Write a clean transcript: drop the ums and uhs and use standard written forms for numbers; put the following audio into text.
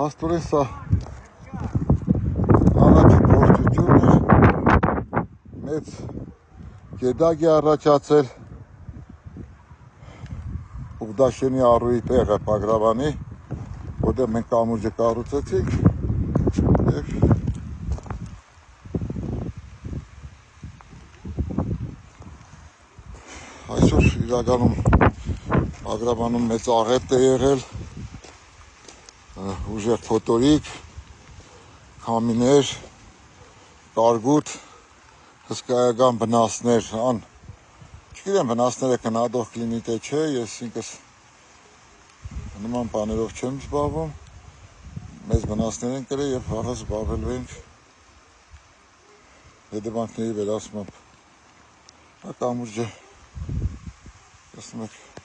Փաստորեն սա առաջին փորձությունն է, մեծ գեդակ է առաջացել Ուղդաշենի առուի տեղը Բագրավանի, որտեղ մենք կամուրջը կառուցեցինք եւ այսօր իրականում Բագրավանում մեծ աղետ է եղել, ուժեղ փոթորիկ, քամիներ, կարգուտ, հսկայական վնասներ, չգիտեմ վնասները քննադող կլինի թե չէ, ես ինքս նման բաներով չեմ զբաղվում, մեծ վնասներ են կրել եւ վաղը զբաղվելու ենք հետևանքների վերացմամբ։ Կամուրջը տեսնում եք